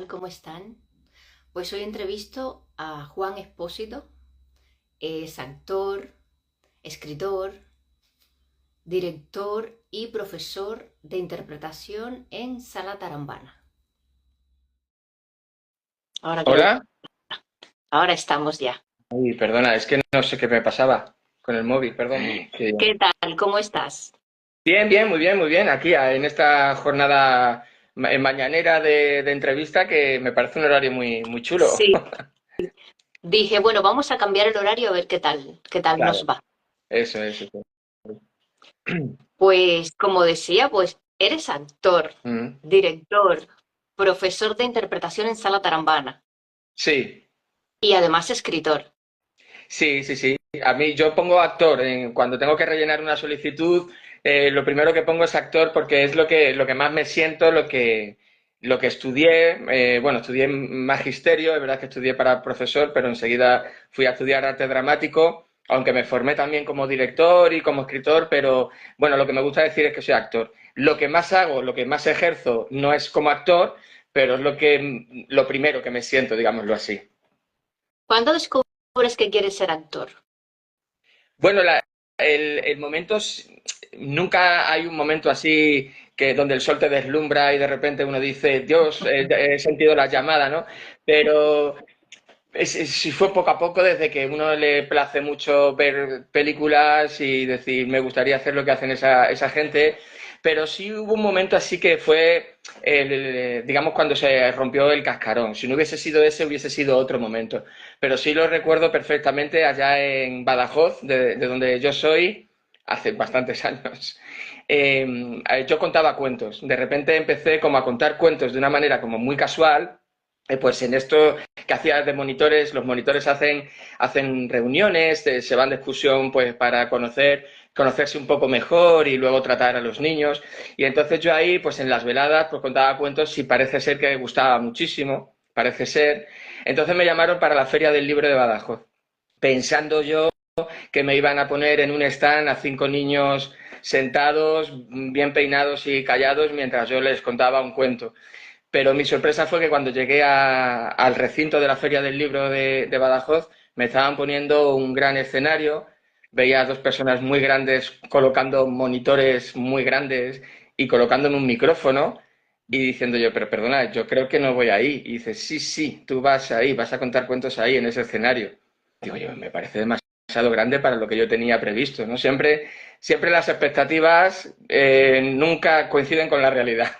¿Cómo están? Pues hoy entrevisto a Juan Espósito. Es actor, escritor, director y profesor de interpretación en Sala Tarambana. Ahora creo que Hola. ahora estamos ya. Uy, perdona, es que no sé qué me pasaba con el móvil, perdón. ¿Qué tal? ¿Cómo estás? Bien, bien, muy bien, muy bien. Aquí en esta jornada mañanera de entrevista que me parece un horario muy, muy chulo. Sí, dije, bueno, vamos a cambiar el horario a ver qué tal nos Claro, va. eso. Pues como decía, pues eres actor, Mm. director, profesor de interpretación en Sala Tarambana Sí, y además escritor. sí. A mí yo pongo actor cuando tengo que rellenar una solicitud. Lo primero que pongo es actor porque es lo que más me siento, lo que estudié. Bueno, estudié magisterio, es verdad que estudié para profesor, pero enseguida fui a estudiar arte dramático, aunque me formé también como director y como escritor, pero bueno, lo que me gusta decir es que soy actor. Lo que más hago, lo que más ejerzo no es como actor, pero es lo primero que me siento, digámoslo así. ¿Cuándo descubres que quieres ser actor? Bueno, el momento, nunca hay un momento así que donde el sol te deslumbra y de repente uno dice, Dios, he sentido la llamada, ¿no? Pero si fue poco a poco, desde que uno le place mucho ver películas y decir, me gustaría hacer lo que hacen esa gente, pero sí hubo un momento así que fue, digamos, cuando se rompió el cascarón. Si no hubiese sido ese, hubiese sido otro momento. Pero sí lo recuerdo perfectamente allá en Badajoz, de donde yo soy, hace bastantes años. Yo contaba cuentos. De repente empecé como a contar cuentos de una manera como muy casual. Pues en esto que hacía de monitores, los monitores hacen reuniones, se van de excursión pues para conocerse un poco mejor y luego tratar a los niños. Y entonces yo ahí, pues en las veladas, pues contaba cuentos y parece ser que gustaba muchísimo, parece ser. Entonces me llamaron para la Feria del Libro de Badajoz, pensando yo que me iban a poner en un stand a 5 niños sentados, bien peinados y callados, mientras yo les contaba un cuento. Pero mi sorpresa fue que cuando llegué al recinto de la Feria del Libro de Badajoz, me estaban poniendo un gran escenario, veía a dos personas muy grandes colocando monitores muy grandes y colocándome un micrófono y diciendo yo, pero perdona, yo creo que no voy ahí. Y dice, sí, tú vas ahí, vas a contar cuentos ahí en ese escenario. Digo yo, me parece demasiado grande para lo que yo tenía previsto, ¿no? Siempre las expectativas nunca coinciden con la realidad,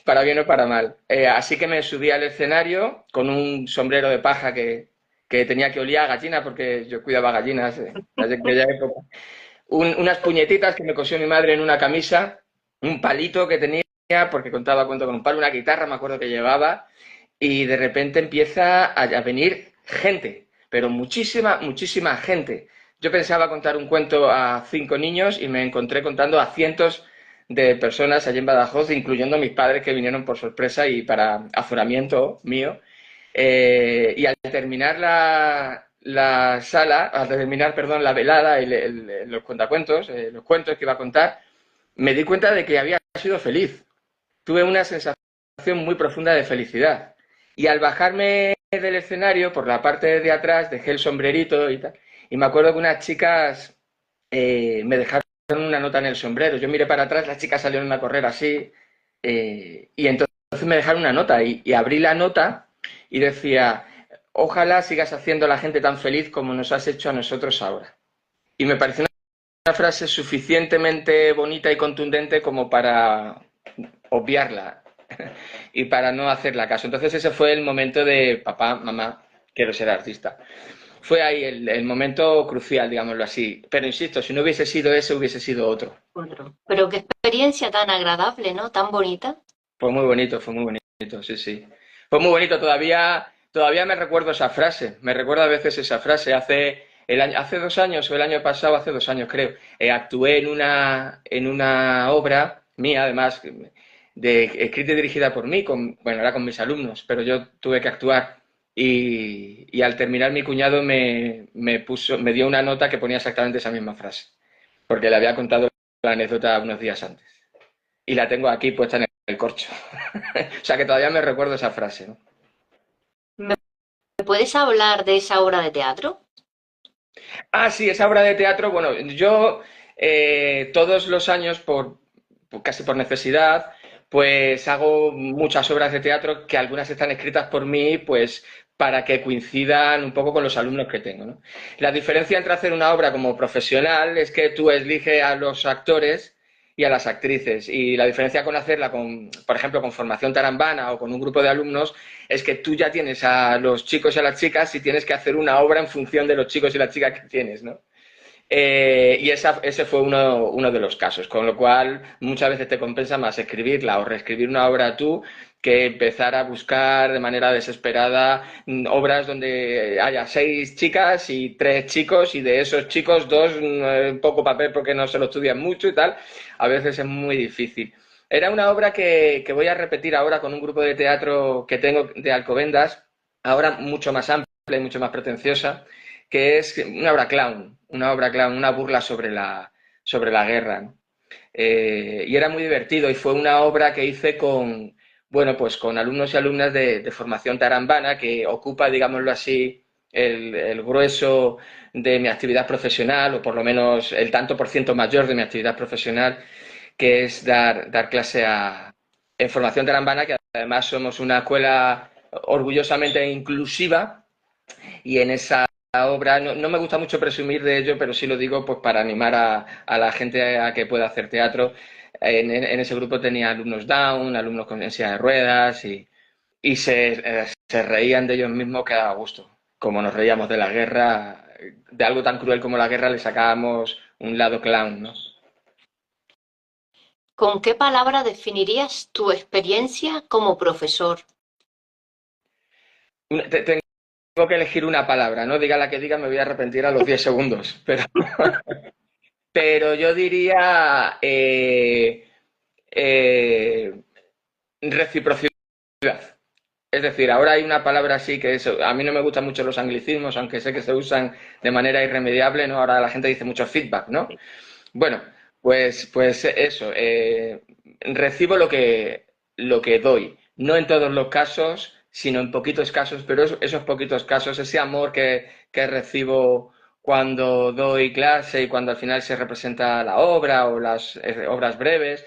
para bien o para mal. Así que me subí al escenario con un sombrero de paja que tenía que olía a gallina, porque yo cuidaba gallinas de aquella época. Unas puñetitas que me cosió mi madre en una camisa, un palito que tenía, porque contaba cuento con un palo, una guitarra, me acuerdo que llevaba, y de repente empieza a venir gente, pero muchísima gente. Yo pensaba contar un cuento a 5 niños y me encontré contando a cientos de personas allí en Badajoz, incluyendo mis padres que vinieron por sorpresa y para azoramiento mío. Y al terminar al terminar, perdón, la velada y los cuentacuentos, los cuentos que iba a contar, me di cuenta de que había sido feliz. Tuve una sensación muy profunda de felicidad. Y al bajarme del escenario, por la parte de atrás, dejé el sombrerito y tal. Y me acuerdo que unas chicas me dejaron una nota en el sombrero. Yo miré para atrás, las chicas salieron a correr así. Y entonces me dejaron una nota. Y abrí la nota y decía, ojalá sigas haciendo a la gente tan feliz como nos has hecho a nosotros ahora. Y me pareció una frase suficientemente bonita y contundente como para obviarla y para no hacerla caso. Entonces ese fue el momento de papá, mamá, quiero ser artista. Fue ahí el momento crucial, digámoslo así. Pero insisto, si no hubiese sido ese, hubiese sido otro. Otro. Pero qué experiencia tan agradable, ¿no? Tan bonita. Fue muy bonito, sí, sí. Fue muy bonito, todavía me recuerdo esa frase, me recuerdo a veces esa frase. Hace 2 años, o el año pasado, hace 2 años creo, actué en una obra mía, además, escrita y dirigida por mí, bueno, era con mis alumnos, pero yo tuve que actuar. Y al terminar mi cuñado me dio una nota que ponía exactamente esa misma frase, porque le había contado la anécdota unos días antes. Y la tengo aquí puesta en el corcho. O sea que todavía me recuerdo esa frase, ¿no? ¿Me puedes hablar de esa obra de teatro? Ah, sí, esa obra de teatro, bueno, yo todos los años, casi por necesidad, pues hago muchas obras de teatro que algunas están escritas por mí, pues para que coincidan un poco con los alumnos que tengo, ¿no? La diferencia entre hacer una obra como profesional es que tú eliges a los actores y a las actrices, y la diferencia con hacerla con, por ejemplo, con formación tarambana o con un grupo de alumnos es que tú ya tienes a los chicos y a las chicas y tienes que hacer una obra en función de los chicos y las chicas que tienes, ¿no? Ese fue uno de los casos, con lo cual muchas veces te compensa más escribirla o reescribir una obra tú que empezar a buscar de manera desesperada obras donde haya 6 chicas y 3 chicos y de esos chicos dos poco papel porque no se lo estudian mucho y tal. A veces es muy difícil. Era una obra que voy a repetir ahora con un grupo de teatro que tengo de Alcobendas, ahora mucho más amplia y mucho más pretenciosa, que es una obra clown, una burla sobre la guerra, ¿no? Y era muy divertido y fue una obra que hice con, bueno, pues con alumnos y alumnas de formación tarambana que ocupa, digámoslo así, el grueso de mi actividad profesional, o por lo menos el tanto por ciento mayor de mi actividad profesional, que es dar clase en formación tarambana, que además somos una escuela orgullosamente inclusiva y en esa obra, no me gusta mucho presumir de ello, pero sí lo digo pues para animar a la gente a que pueda hacer teatro. En ese grupo tenía alumnos down, alumnos con silla de ruedas y se reían de ellos mismos que daba gusto. Como nos reíamos de la guerra, de algo tan cruel como la guerra le sacábamos un lado clown, ¿no? ¿Con qué palabra definirías tu experiencia como profesor? Tengo que elegir una palabra, ¿no? Diga la que diga, me voy a arrepentir a los 10 segundos. Pero yo diría eh, reciprocidad. Es decir, ahora hay una palabra así que a mí no me gustan mucho los anglicismos, aunque sé que se usan de manera irremediable, ¿no? Ahora la gente dice mucho feedback, ¿no? Bueno, pues eso, recibo lo que doy, no en todos los casos, sino en poquitos casos, pero esos poquitos casos, ese amor que recibo cuando doy clase y cuando al final se representa la obra o las obras breves,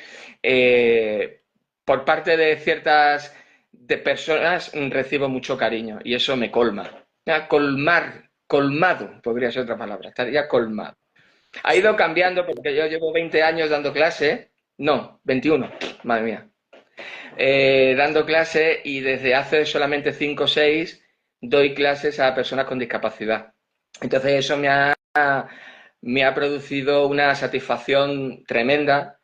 por parte de ciertas de personas recibo mucho cariño y eso me colma. Colmado, podría ser otra palabra, estaría colmado. Ha ido cambiando porque yo llevo 20 años dando clase, no, 21, madre mía, dando clase y desde hace solamente 5 o 6 doy clases a personas con discapacidad. Entonces eso me ha producido una satisfacción tremenda.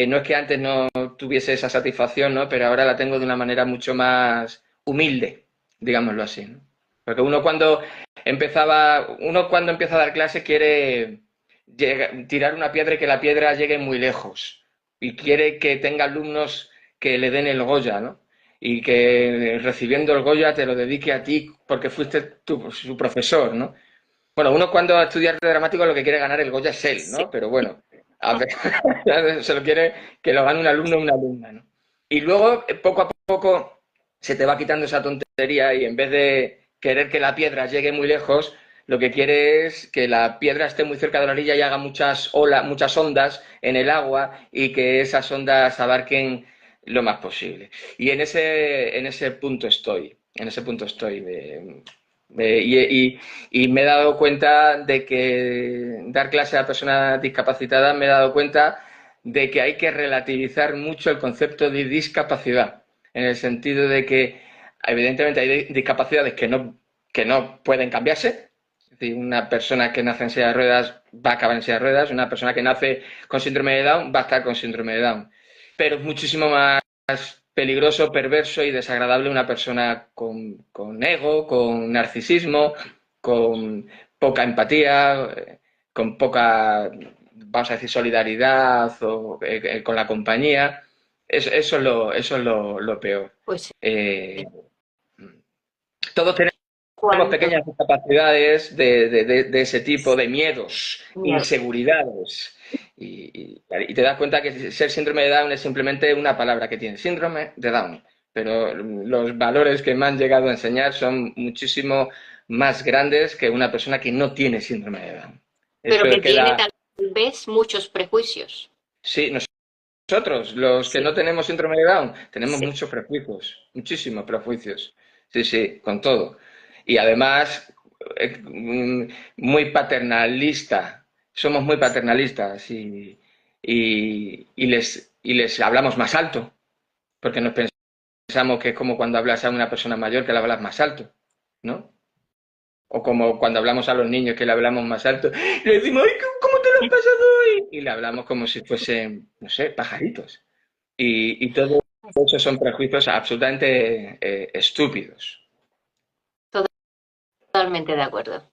No es que antes no tuviese esa satisfacción, ¿no? Pero ahora la tengo de una manera mucho más humilde, digámoslo así, ¿no? Porque uno cuando empieza a dar clase quiere tirar una piedra y que la piedra llegue muy lejos. Y quiere que tenga alumnos que le den el Goya, ¿no? Y que recibiendo el Goya te lo dedique a ti porque fuiste su profesor, ¿no? Bueno, uno cuando estudia arte dramático lo que quiere ganar el Goya es él, Sí. ¿no? Pero bueno, a ver, se lo quiere que lo gane un alumno o una alumna, ¿no? Y luego, poco a poco, se te va quitando esa tontería y en vez de querer que la piedra llegue muy lejos, lo que quiere es que la piedra esté muy cerca de la orilla y haga muchas olas, muchas ondas en el agua y que esas ondas abarquen lo más posible. Y en ese punto estoy, en ese punto estoy. Y me he dado cuenta de que dar clase a personas discapacitadas, me he dado cuenta de que hay que relativizar mucho el concepto de discapacidad, en el sentido de que evidentemente hay discapacidades que no pueden cambiarse. Es decir, una persona que nace en silla de ruedas va a acabar en silla de ruedas, una persona que nace con síndrome de Down va a estar con síndrome de Down. Pero es muchísimo más peligroso, perverso y desagradable una persona con ego, con narcisismo, con poca empatía, con poca, vamos a decir, solidaridad o, con la compañía. Eso es lo peor. Pues Eh, todos tenemos cuando... pequeñas capacidades de ese tipo de miedos, Miedo. inseguridades. Y te das cuenta que ser síndrome de Down es simplemente una palabra que tiene, síndrome de Down. Pero los valores que me han llegado a enseñar son muchísimo más grandes que una persona que no tiene síndrome de Down. pero Eso que tiene queda, tal vez muchos prejuicios. sí, nosotros, los que Sí, no tenemos síndrome de Down, tenemos sí. muchos prejuicios, muchísimos prejuicios. Sí, sí, con todo. Y además, muy paternalista. Somos muy paternalistas y les hablamos más alto, porque nos pensamos que es como cuando hablas a una persona mayor que le hablas más alto, ¿no? O como cuando hablamos a los niños que le hablamos más alto, le decimos, ¡ay, cómo te lo has pasado hoy! Y le hablamos como si fuesen, no sé, pajaritos. Y todo eso son prejuicios absolutamente estúpidos. Totalmente de acuerdo.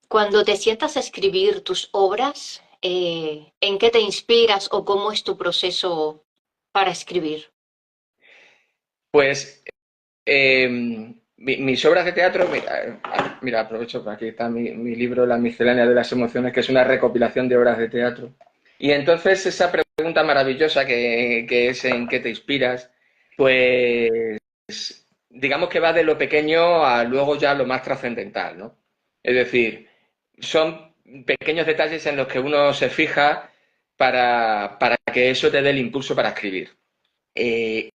Cuando te sientas a escribir tus obras, ¿en qué te inspiras o cómo es tu proceso para escribir? Pues mis obras de teatro, mira, aprovecho, aquí está mi libro, La miscelánea de las emociones, que es una recopilación de obras de teatro. Y entonces esa pregunta maravillosa que es en qué te inspiras, pues digamos que va de lo pequeño a luego ya lo más trascendental, ¿no? Es decir, son pequeños detalles en los que uno se fija para que eso te dé el impulso para escribir. Eh,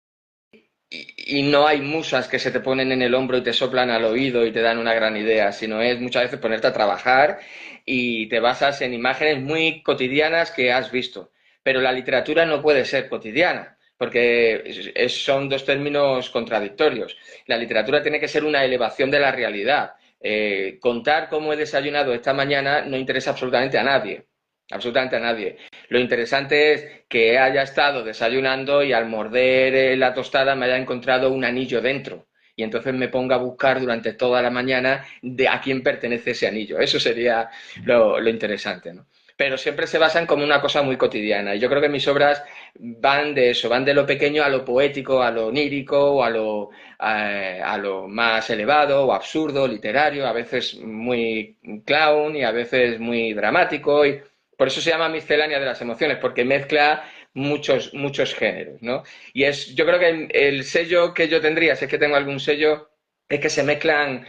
y no hay musas que se te ponen en el hombro y te soplan al oído y te dan una gran idea, sino es muchas veces ponerte a trabajar y te basas en imágenes muy cotidianas que has visto. Pero la literatura no puede ser cotidiana, porque son dos términos contradictorios. La literatura tiene que ser una elevación de la realidad. Contar cómo he desayunado esta mañana no interesa absolutamente a nadie. Absolutamente a nadie. Lo interesante es que haya estado desayunando y al morder la tostada me haya encontrado un anillo dentro. Y entonces me ponga a buscar durante toda la mañana de a quién pertenece ese anillo. Eso sería lo interesante, ¿no? Pero siempre se basan como una cosa muy cotidiana. Y yo creo que mis obras van de eso, van de lo pequeño a lo poético, a lo onírico, o a lo más elevado o absurdo, literario, a veces muy clown y a veces muy dramático. Y por eso se llama miscelánea de las emociones, porque mezcla muchos géneros, ¿no? Y yo creo que el sello que yo tendría, si es que tengo algún sello, es que se mezclan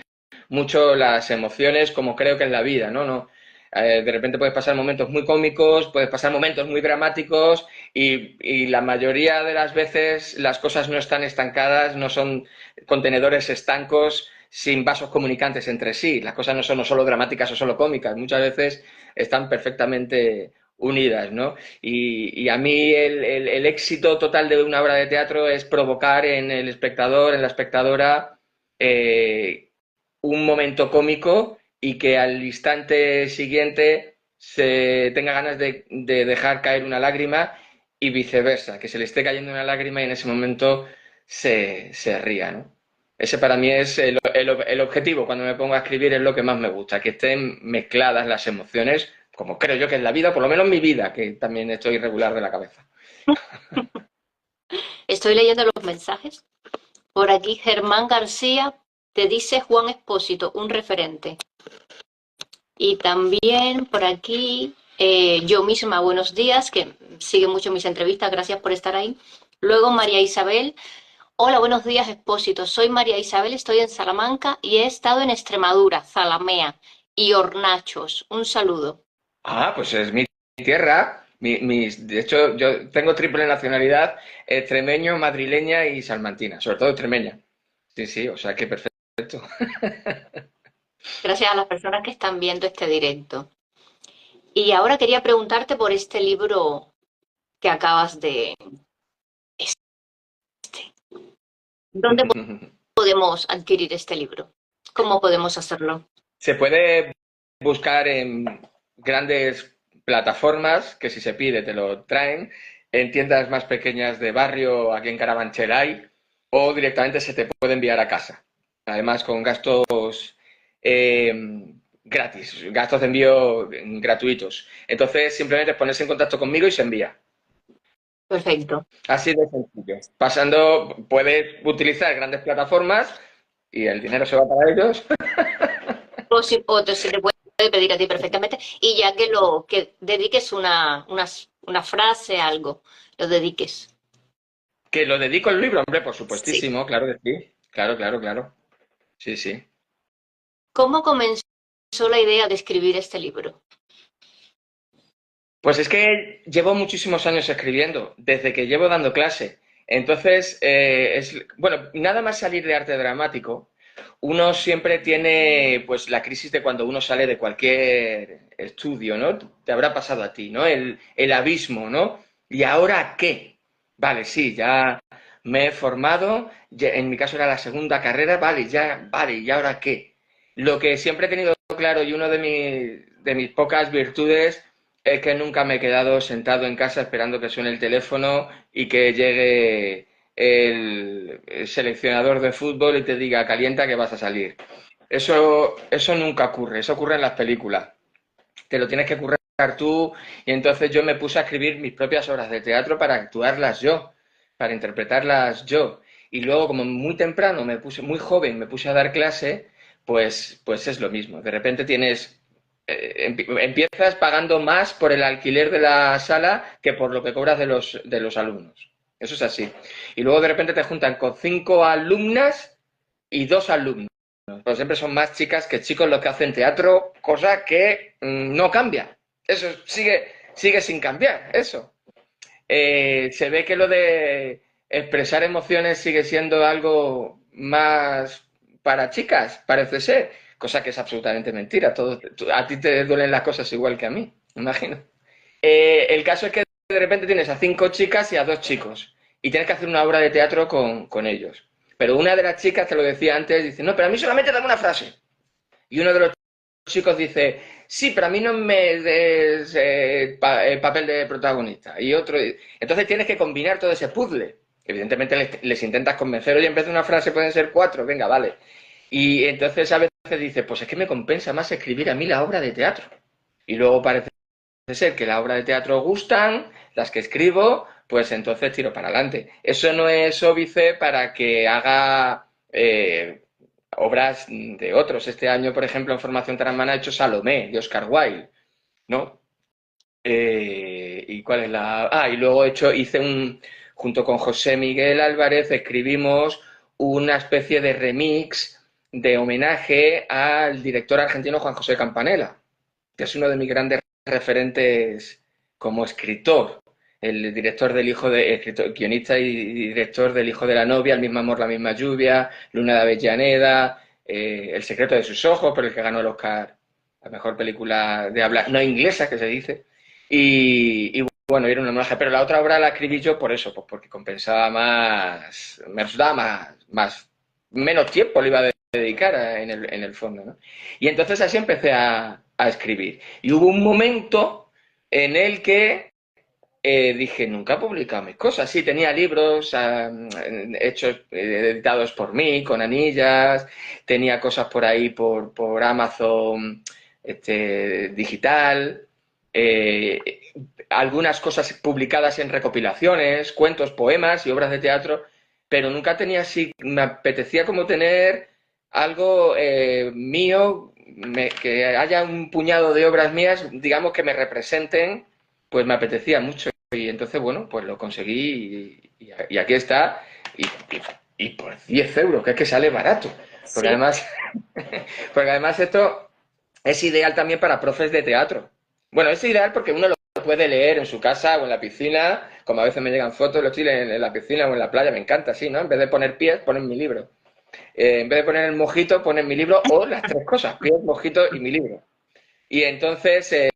mucho las emociones, como creo que es la vida, ¿no? No, de repente puedes pasar momentos muy cómicos, puedes pasar momentos muy dramáticos y la mayoría de las veces las cosas no están estancadas, no son contenedores estancos sin vasos comunicantes entre sí. Las cosas no son solo dramáticas o solo cómicas, muchas veces están perfectamente unidas, ¿no? Y a mí el éxito total de una obra de teatro es provocar en el espectador, en la espectadora, un momento cómico y que al instante siguiente se tenga ganas de dejar caer una lágrima y viceversa, que se le esté cayendo una lágrima y en ese momento se ría, ¿no? Ese para mí es el objetivo cuando me pongo a escribir, es lo que más me gusta, que estén mezcladas las emociones, como creo yo que es la vida, por lo menos mi vida, que también estoy irregular de la cabeza. Estoy leyendo los mensajes. Por aquí Germán García te dice Juan Espósito, un referente. Y también por aquí yo misma, buenos días, que sigue mucho mis entrevistas, gracias por estar ahí. Luego María Isabel, hola, buenos días Expósito, soy María Isabel, estoy en Salamanca y he estado en Extremadura, Zalamea y Hornachos. Un saludo. Ah, pues es mi tierra. De hecho, yo tengo triple nacionalidad, extremeño, madrileña y salmantina, sobre todo extremeña. Sí, sí, o sea que perfecto. Gracias a las personas que están viendo este directo. Y ahora quería preguntarte por este libro que acabas de... ¿Dónde podemos adquirir este libro? ¿Cómo podemos hacerlo? Se puede buscar en grandes plataformas que si se pide te lo traen, en tiendas más pequeñas de barrio, aquí en Carabanchel hay, o directamente se te puede enviar a casa. Además, con gastos eh, gratis, gastos de envío gratuitos. Entonces, simplemente ponerse en contacto conmigo y se envía. Perfecto. Así de sencillo. Pasando, puedes utilizar grandes plataformas y el dinero se va para ellos. O, si, o te- se te puede pedir a ti perfectamente, y ya que dediques una frase, algo, lo dediques. Que lo dedico al libro, hombre, por Sí. supuestísimo, claro que sí. Claro, claro, claro. Sí, sí. ¿Cómo comenzó la idea de escribir este libro? Pues es que llevo muchísimos años escribiendo, desde que llevo dando clase. Entonces, bueno, nada más salir de arte dramático, uno siempre tiene pues la crisis de cuando uno sale de cualquier estudio, ¿no? Te habrá pasado a ti, ¿no? El abismo, ¿no? ¿Y ahora qué? Vale, sí, ya me he formado, en mi caso era la segunda carrera, vale, ¿y ahora qué? Lo que siempre he tenido claro y uno de mis pocas virtudes es que nunca me he quedado sentado en casa esperando que suene el teléfono y que llegue el seleccionador de fútbol y te diga calienta que vas a salir. Eso nunca ocurre, eso ocurre en las películas. Te lo tienes que currar tú y entonces yo me puse a escribir mis propias obras de teatro para actuarlas yo, para interpretarlas yo. Y luego, como muy temprano me puse, muy joven, me puse a dar clase, pues es lo mismo. De repente tienes empiezas pagando más por el alquiler de la sala que por lo que cobras de los alumnos. Eso es así. Y luego de repente te juntan con 5 alumnas y 2 alumnos. Pues siempre son más chicas que chicos los que hacen teatro, cosa que no cambia. Eso sigue sin cambiar, eso. Se ve que lo de expresar emociones sigue siendo algo más para chicas, parece ser, cosa que es absolutamente mentira. A ti te duelen las cosas igual que a mí, me imagino. El caso es que de repente tienes a 5 chicas y a 2 chicos y tienes que hacer una obra de teatro con ellos. Pero una de las chicas, te lo decía antes, dice, no, pero a mí solamente dame una frase. Y uno de los chicos dice, sí, pero a mí no me des el papel de protagonista. Y otro, entonces tienes que combinar todo ese puzzle. Evidentemente les intentas convencer, oye, en vez de una frase pueden ser 4, venga, vale. Y entonces a veces dice, pues es que me compensa más escribir a mí la obra de teatro. Y luego parece ser que la obra de teatro gustan, las que escribo, pues entonces tiro para adelante. Eso no es óbice para que haga obras de otros. Este año, por ejemplo, en Formación Tarahumana ha hecho Salomé, de Oscar Wilde, ¿no? ¿Y cuál es la...? Ah, y luego junto con José Miguel Álvarez, escribimos una especie de remix de homenaje al director argentino Juan José Campanella, que es uno de mis grandes referentes como escritor, el director del hijo de, escritor, guionista y director del Hijo de la novia, El mismo amor, la misma lluvia, Luna de Avellaneda, El secreto de sus ojos, por el que ganó el Oscar la mejor película de habla no inglesa que se dice. Y bueno, era una homenaje, pero la otra obra la escribí yo por eso, pues porque compensaba más, me resultaba menos tiempo le iba a dedicar en el fondo, ¿no? Y entonces así empecé a escribir. Y hubo un momento en el que dije, nunca he publicado mis cosas. Sí, tenía libros hechos, editados por mí, con anillas, tenía cosas por ahí por Amazon digital, eh, algunas cosas publicadas en recopilaciones, cuentos, poemas y obras de teatro, pero nunca tenía así, me apetecía como tener algo mío, que haya un puñado de obras mías, digamos, que me representen, pues me apetecía mucho. Y entonces, bueno, pues lo conseguí y aquí está. Y, y por 10 euros, que es que sale barato. Porque Sí. además, porque además esto es ideal también para profes de teatro. Bueno, es ideal porque uno lo puede leer en su casa o en la piscina, como a veces me llegan fotos, lo estoy en la piscina o en la playa, me encanta, sí, ¿no? En vez de poner pies, ponen mi libro. En vez de poner el mojito, ponen mi libro o las tres cosas, pies, mojito y mi libro. Y entonces se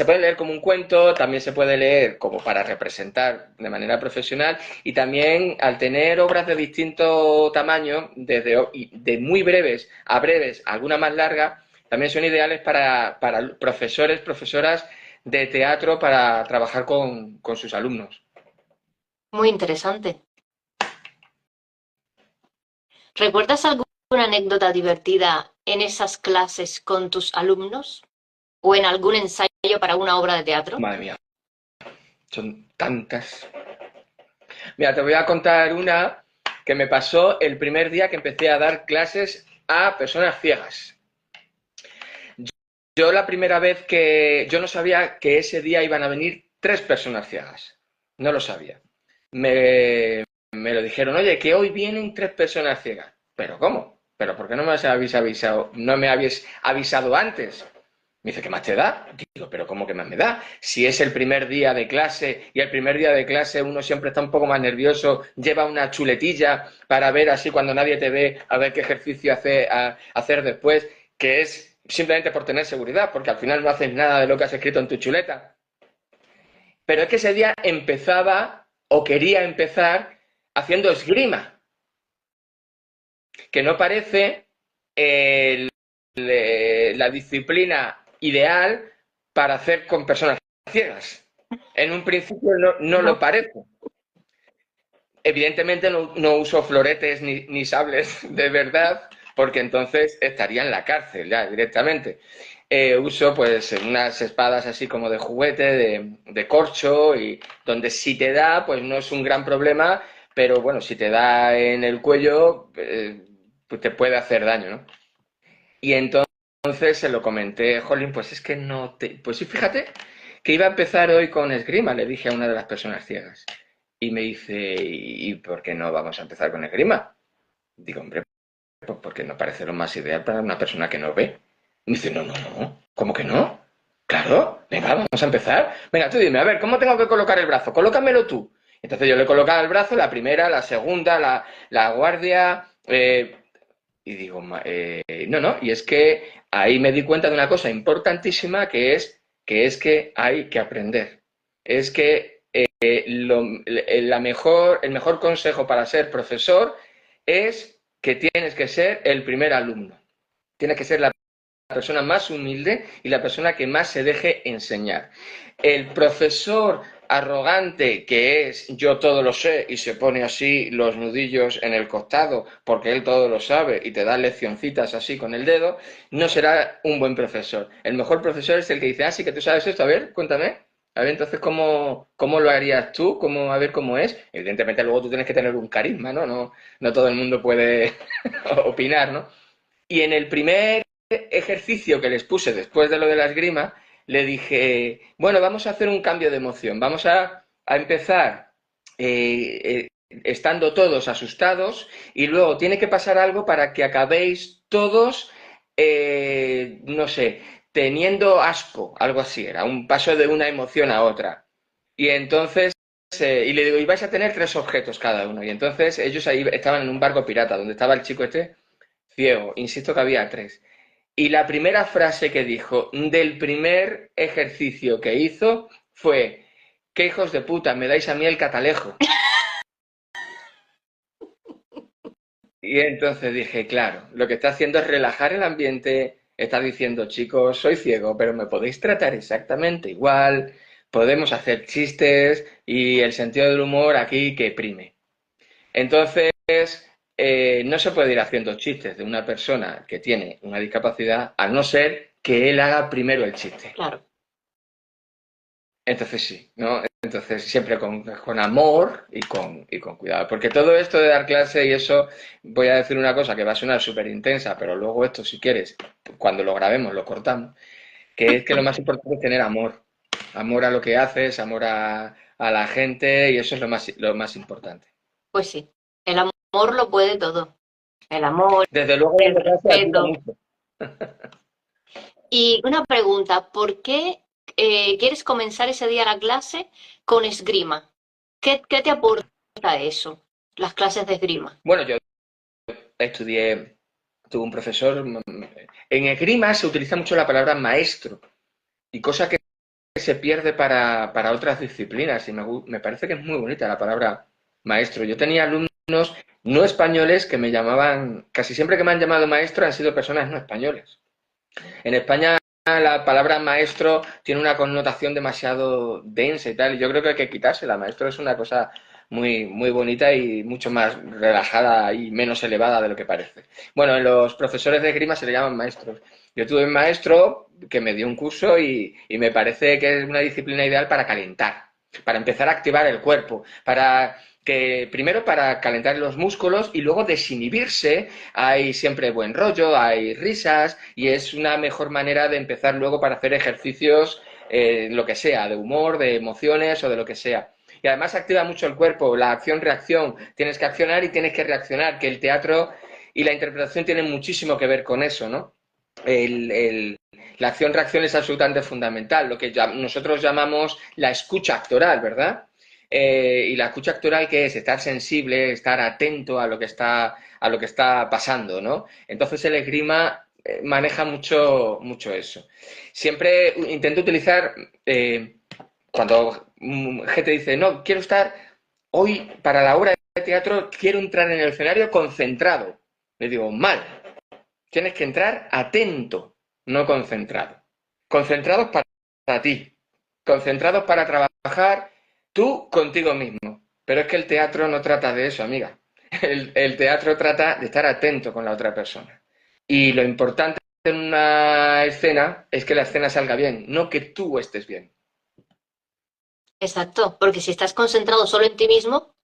puede leer como un cuento, también se puede leer como para representar de manera profesional y también al tener obras de distinto tamaño, de muy breves a breves, alguna más larga, también son ideales para profesores, profesoras de teatro para trabajar con sus alumnos. Muy interesante. ¿Recuerdas alguna anécdota divertida en esas clases con tus alumnos o en algún ensayo para una obra de teatro? Madre mía, son tantas. Mira, te voy a contar una que me pasó el primer día que empecé a dar clases a personas ciegas. yo la primera vez que yo no sabía que ese día iban a venir 3 personas ciegas. No lo sabía. Me lo dijeron, oye, que hoy vienen 3 personas ciegas. ¿Pero cómo? ¿Pero por qué no me habéis avisado? ¿No me habéis avisado antes? Me dice, ¿qué más te da? Digo, ¿pero cómo que más me da? Si es el primer día de clase y el primer día de clase uno siempre está un poco más nervioso, lleva una chuletilla para ver así cuando nadie te ve, a ver qué ejercicio hacer después, que es simplemente por tener seguridad, porque al final no haces nada de lo que has escrito en tu chuleta. Pero es que ese día empezaba o quería empezar haciendo esgrima, que no parece el- la disciplina ideal para hacer con personas ciegas. En un principio no lo No. parece. Evidentemente no uso floretes ni sables de verdad, porque entonces estaría en la cárcel ya directamente. Uso pues unas espadas así como de juguete, de corcho, y donde si te da, pues no es un gran problema, pero bueno, si te da en el cuello, pues te puede hacer daño, ¿no? Y entonces se lo comenté, Jolín, pues es que no te... Pues sí, fíjate que iba a empezar hoy con esgrima, le dije a una de las personas ciegas. Y me dice, ¿y por qué no vamos a empezar con esgrima? Digo, hombre, pues porque no parece lo más ideal para una persona que no ve. Y me dice, no, no, no, ¿cómo que no? Claro, venga, vamos a empezar. Venga, tú dime, a ver, ¿cómo tengo que colocar el brazo? Colócamelo tú. Entonces yo le colocaba el brazo, la primera, la segunda, la guardia, y digo, no, no, y es que ahí me di cuenta de una cosa importantísima que es que hay que aprender. Es que el mejor consejo para ser profesor es que tienes que ser el primer alumno. Tienes que ser la persona más humilde y la persona que más se deje enseñar. El profesor arrogante que es yo todo lo sé y se pone así los nudillos en el costado porque él todo lo sabe y te da leccioncitas así con el dedo, no será un buen profesor. El mejor profesor es el que dice, ah, sí que tú sabes esto, a ver, cuéntame. A ver, entonces, ¿cómo lo harías tú? A ver cómo es? Evidentemente, luego tú tienes que tener un carisma, ¿no? No todo el mundo puede opinar, ¿no? Y en el primer ejercicio que les puse después de lo de la esgrima, le dije, bueno, vamos a hacer un cambio de emoción, vamos a empezar estando todos asustados y luego tiene que pasar algo para que acabéis todos, no sé, teniendo asco, algo así, era un paso de una emoción a otra. Y entonces, y le digo, y vais a tener 3 objetos cada uno. Y entonces ellos ahí estaban en un barco pirata, donde estaba el chico este ciego, insisto que había 3. Y la primera frase que dijo del primer ejercicio que hizo fue, qué hijos de puta, me dais a mí el catalejo. Y entonces dije, claro, lo que está haciendo es relajar el ambiente, está diciendo, chicos, soy ciego, pero me podéis tratar exactamente igual, podemos hacer chistes y el sentido del humor aquí que prime. Entonces, no se puede ir haciendo chistes de una persona que tiene una discapacidad a no ser que él haga primero el chiste. Claro. Entonces sí, ¿no? Entonces siempre con amor y con cuidado. Porque todo esto de dar clase y eso, voy a decir una cosa que va a sonar súper intensa, pero luego esto, si quieres, cuando lo grabemos, lo cortamos, que es que lo más importante es tener amor. Amor a lo que haces, amor a la gente y eso es lo más importante. Pues sí, el amor lo puede todo. El amor, Desde luego, el dando clase ayuda respeto. mucho. Y una pregunta, ¿por qué quieres comenzar ese día la clase con esgrima? ¿Qué te aporta eso, las clases de esgrima? Bueno, yo estudié, tuve un profesor. En esgrima se utiliza mucho la palabra maestro, y cosa que se pierde para otras disciplinas, y me parece que es muy bonita la palabra maestro. Yo tenía alumnos no españoles que me llamaban, casi siempre que me han llamado maestro han sido personas no españoles. En España la palabra maestro tiene una connotación demasiado densa y tal, y yo creo que hay que quitársela. Maestro es una cosa muy, muy bonita y mucho más relajada y menos elevada de lo que parece. Bueno, en los profesores de esgrima se le llaman maestros. Yo tuve un maestro que me dio un curso y me parece que es una disciplina ideal para calentar, para empezar a activar el cuerpo, para que primero para calentar los músculos y luego desinhibirse, hay siempre buen rollo, hay risas y es una mejor manera de empezar luego para hacer ejercicios, lo que sea, de humor, de emociones o de lo que sea. Y además activa mucho el cuerpo, la acción-reacción, tienes que accionar y tienes que reaccionar, que el teatro y la interpretación tienen muchísimo que ver con eso, ¿no? El, el, la acción-reacción es absolutamente fundamental, lo que nosotros llamamos la escucha actoral, ¿verdad? Y la escucha actoral, ¿qué es? Estar sensible, estar atento a lo que está pasando, ¿no? Entonces el esgrima maneja mucho, mucho eso. Siempre intento utilizar, cuando gente dice, no, quiero estar hoy para la obra de teatro, quiero entrar en el escenario concentrado. Le digo, mal, tienes que entrar atento, no concentrado. Concentrados para ti, concentrados para trabajar tú contigo mismo. Pero es que el teatro no trata de eso, amiga. El teatro trata de estar atento con la otra persona. Y lo importante en una escena es que la escena salga bien, no que tú estés bien. Exacto, porque si estás concentrado solo en ti mismo,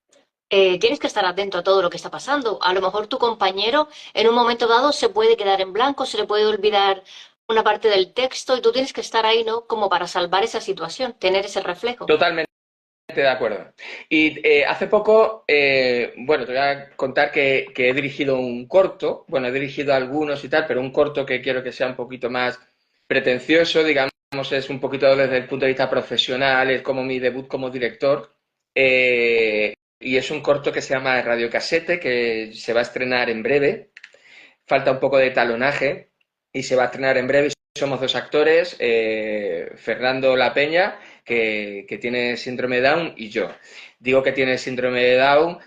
tienes que estar atento a todo lo que está pasando. A lo mejor tu compañero en un momento dado se puede quedar en blanco, se le puede olvidar una parte del texto y tú tienes que estar ahí, ¿no? Como para salvar esa situación, tener ese reflejo. Totalmente de acuerdo. Y hace poco, bueno, te voy a contar que he dirigido un corto, bueno, he dirigido algunos y tal, pero un corto que quiero que sea un poquito más pretencioso, digamos, es un poquito desde el punto de vista profesional, es como mi debut como director, y es un corto que se llama Radiocasete, que se va a estrenar en breve, falta un poco de talonaje, y se va a estrenar en breve. Somos dos actores, Fernando La Peña, que tiene síndrome de Down, y yo. Digo que tiene síndrome de Down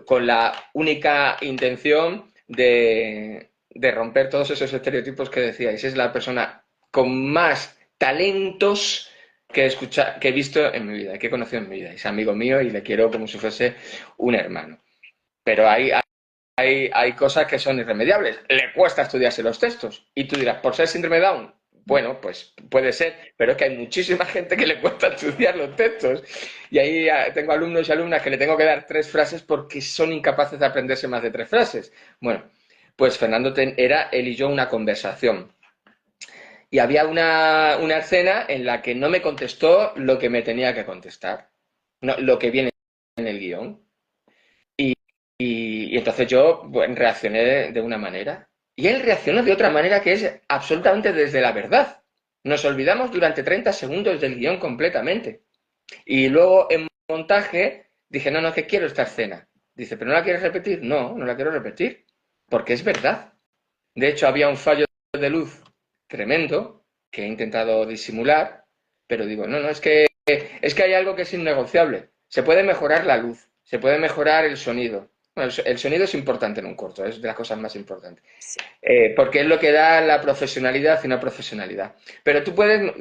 con la única intención de romper todos esos estereotipos que decíais. Es la persona con más talentos que he visto en mi vida, que he conocido en mi vida. Es amigo mío y le quiero como si fuese un hermano. Pero hay cosas que son irremediables. Le cuesta estudiarse los textos. Y tú dirás, ¿por ser síndrome de Down? Bueno, pues puede ser, pero es que hay muchísima gente que le cuesta estudiar los textos. Y ahí tengo alumnos y alumnas que le tengo que dar 3 frases porque son incapaces de aprenderse más de 3 frases. Bueno, pues Fernando era él y yo una conversación. Y había una escena en la que no me contestó lo que me tenía que contestar, no, lo que viene en el guión. Y entonces yo bueno, reaccioné de una manera y él reaccionó de otra manera que es absolutamente desde la verdad. Nos olvidamos durante 30 segundos del guión completamente. Y luego en montaje dije, no, no, que quiero esta escena. Dice, ¿pero no la quieres repetir? No, no la quiero repetir, porque es verdad. De hecho, había un fallo de luz tremendo que he intentado disimular, pero digo, no, no, es que hay algo que es innegociable. Se puede mejorar la luz, se puede mejorar el sonido. Bueno, el sonido es importante en un corto, es de las cosas más importantes, porque es lo que da la profesionalidad y una profesionalidad. Pero tú puedes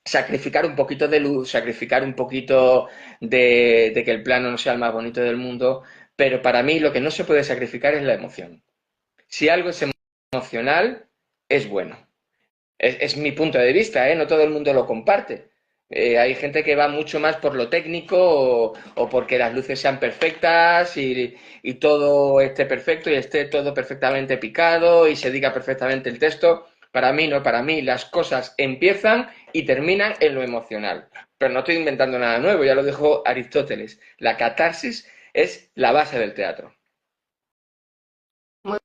sacrificar un poquito de luz, sacrificar un poquito de que el plano no sea el más bonito del mundo, pero para mí lo que no se puede sacrificar es la emoción. Si algo es emocional, es bueno. Es mi punto de vista, ¿eh? No todo el mundo lo comparte. Hay gente que va mucho más por lo técnico o porque las luces sean perfectas y todo esté perfecto y esté todo perfectamente picado y se diga perfectamente el texto. Para mí no, para mí las cosas empiezan y terminan en lo emocional. Pero no estoy inventando nada nuevo, ya lo dijo Aristóteles. La catarsis es la base del teatro. Muy,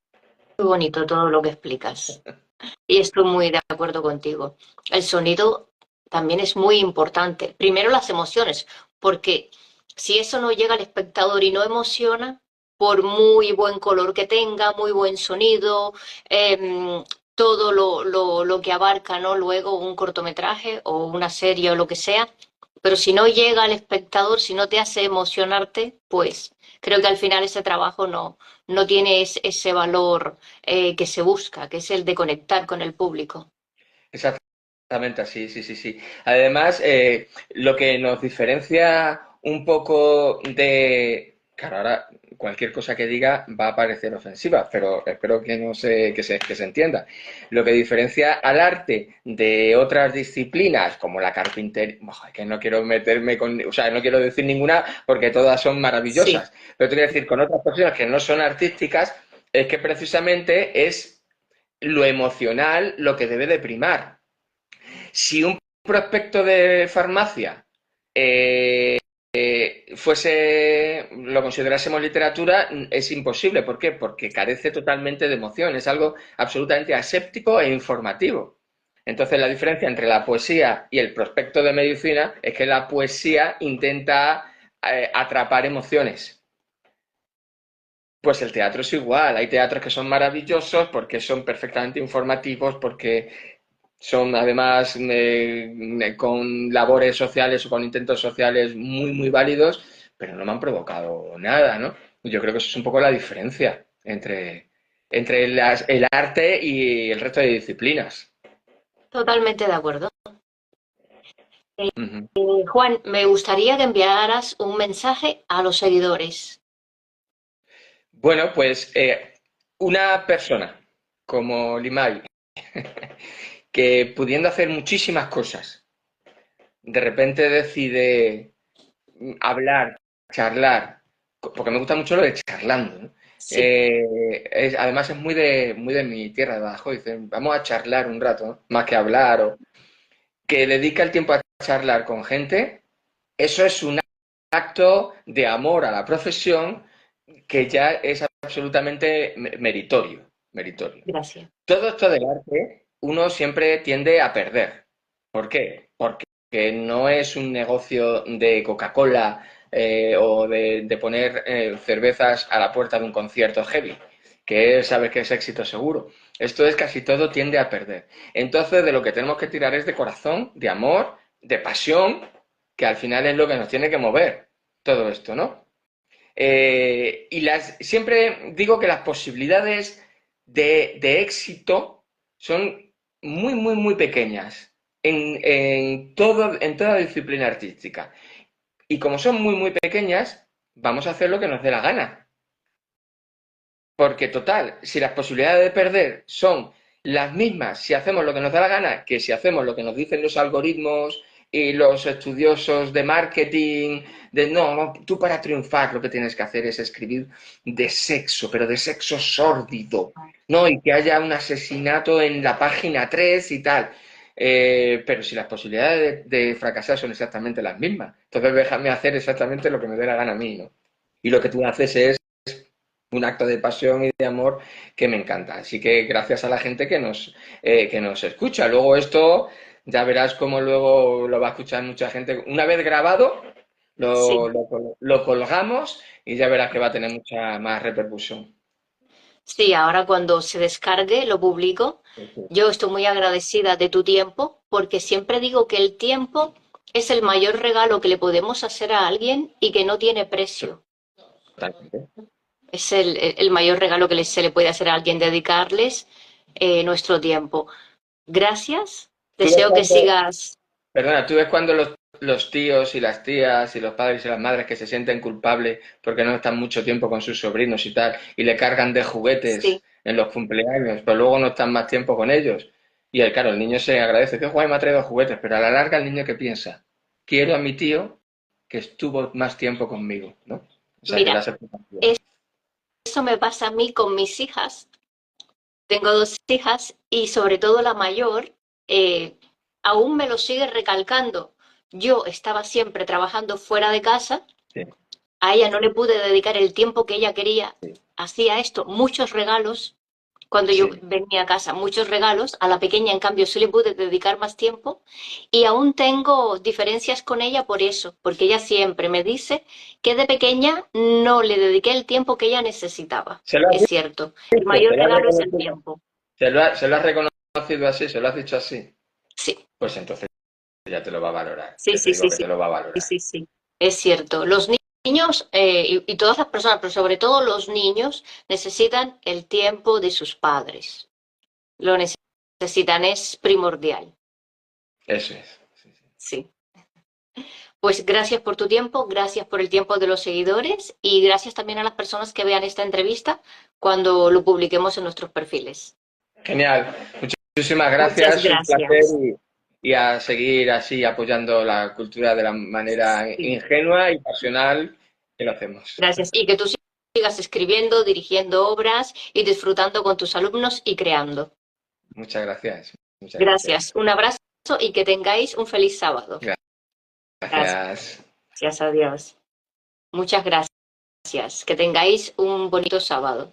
muy bonito todo lo que explicas. Y estoy muy de acuerdo contigo. El sonido también es muy importante. Primero las emociones, porque si eso no llega al espectador y no emociona, por muy buen color que tenga, muy buen sonido, todo lo que abarca, ¿no? Luego un cortometraje o una serie o lo que sea, pero si no llega al espectador, si no te hace emocionarte, pues creo que al final ese trabajo no tiene ese valor que se busca, que es el de conectar con el público. Exactamente así, sí, sí, sí. Además, lo que nos diferencia un poco Claro, ahora cualquier cosa que diga va a parecer ofensiva, pero espero que no se, que se entienda. Lo que diferencia al arte de otras disciplinas, como la carpintería, que no quiero meterme con, o sea, no quiero decir ninguna porque todas son Sí, maravillosas, pero te voy a decir con otras personas que no son artísticas, es que precisamente es lo emocional lo que debe de primar. Si un prospecto de farmacia lo considerásemos literatura, es imposible. ¿Por qué? Porque carece totalmente de emoción, es algo absolutamente aséptico e informativo. Entonces, la diferencia entre la poesía y el prospecto de medicina es que la poesía intenta atrapar emociones. Pues el teatro es igual, hay teatros que son maravillosos porque son perfectamente informativos, porque son además con labores sociales o con intentos sociales muy, muy válidos, pero no me han provocado nada, ¿no? Yo creo que eso es un poco la diferencia entre el arte y el resto de disciplinas. totalmente de acuerdo. Ujú. Juan, me gustaría que enviaras un mensaje a los seguidores. Bueno, pues una persona como Limay, que pudiendo hacer muchísimas cosas, de repente decide hablar, charlar, porque me gusta mucho lo de charlando, ¿no? Sí, Además es muy de mi tierra de Badajoz, dicen, vamos a charlar un rato, ¿no? Más que hablar, o que dedica el tiempo a charlar con gente, eso es un acto de amor a la profesión que ya es absolutamente meritorio, meritorio. gracias. Todo esto del arte, uno siempre tiende a perder. ¿Por qué? Porque no es un negocio de Coca-Cola o de poner cervezas a la puerta de un concierto heavy, sabes que es éxito seguro. Esto es casi todo tiende a perder. Entonces, de lo que tenemos que tirar es de corazón, de amor, de pasión, que al final es lo que nos tiene que mover todo esto, ¿no? Siempre digo que las posibilidades de éxito son muy, muy, muy pequeñas en toda disciplina artística. Y como son muy, muy pequeñas, vamos a hacer lo que nos dé la gana. Porque total, si las posibilidades de perder son las mismas si hacemos lo que nos da la gana que si hacemos lo que nos dicen los algoritmos y los estudiosos de marketing, de no, tú para triunfar lo que tienes que hacer es escribir de sexo, pero de sexo sórdido, ¿no? Y que haya un asesinato en la página 3 y tal. Pero si las posibilidades de fracasar son exactamente las mismas, entonces déjame hacer exactamente lo que me dé la gana a mí, ¿no? Y lo que tú haces es un acto de pasión y de amor que me encanta. Así que gracias a la gente que nos escucha. Luego esto, ya verás cómo luego lo va a escuchar mucha gente. Una vez grabado, Sí, lo colgamos y ya verás que va a tener mucha más repercusión. sí, ahora cuando se descargue lo publico. Yo estoy muy agradecida de tu tiempo porque siempre digo que el tiempo es el mayor regalo que le podemos hacer a alguien y que no tiene precio. Totalmente. Es el mayor regalo que se le puede hacer a alguien, dedicarles nuestro tiempo. Gracias. Tú ves Deseo que cuando, sigas. perdona, tú ves cuando los tíos y las tías y los padres y las madres que se sienten culpables porque no están mucho tiempo con sus sobrinos y tal, y le cargan de juguetes Sí, en los cumpleaños, pero luego no están más tiempo con ellos. Y claro, el niño se agradece, que Juan me ha traído juguetes, pero a la larga el niño que piensa, quiero a mi tío que estuvo más tiempo conmigo, ¿no? O sea, que la mira, satisfacción. eso me pasa a mí con mis hijas. Tengo dos hijas y sobre todo la mayor eh, aún me lo sigue recalcando. Yo estaba siempre trabajando fuera de casa, Sí, a ella no le pude dedicar el tiempo que ella quería, hacía esto, muchos regalos, cuando yo sí. venía a casa, muchos regalos, a la pequeña en cambio sí le pude dedicar más tiempo y aún tengo diferencias con ella por eso, porque ella siempre me dice que de pequeña no le dediqué el tiempo que ella necesitaba. Se lo has Es cierto, el dicho, mayor regalo es el tiempo. se lo has reconocido así, se lo has dicho así. Sí. Pues entonces ya te lo va a valorar. Sí, Ya te sí, digo sí, que sí, te lo va a sí, valorar. sí, sí. Es cierto. Los niños y todas las personas, pero sobre todo los niños, necesitan el tiempo de sus padres. Lo necesitan, es primordial. Eso es. Sí, sí. Sí. Pues gracias por tu tiempo, gracias por el tiempo de los seguidores y gracias también a las personas que vean esta entrevista cuando lo publiquemos en nuestros perfiles. Genial. Muchísimas Muchas gracias, un placer gracias. y a seguir así apoyando la cultura de la manera Sí, ingenua y pasional que lo hacemos. gracias. Y que tú sigas escribiendo, dirigiendo obras y disfrutando con tus alumnos y creando. Muchas gracias. Muchas Gracias. gracias. Un abrazo y que tengáis un feliz sábado. Gracias. Gracias a Dios. Muchas gracias. Que tengáis un bonito sábado.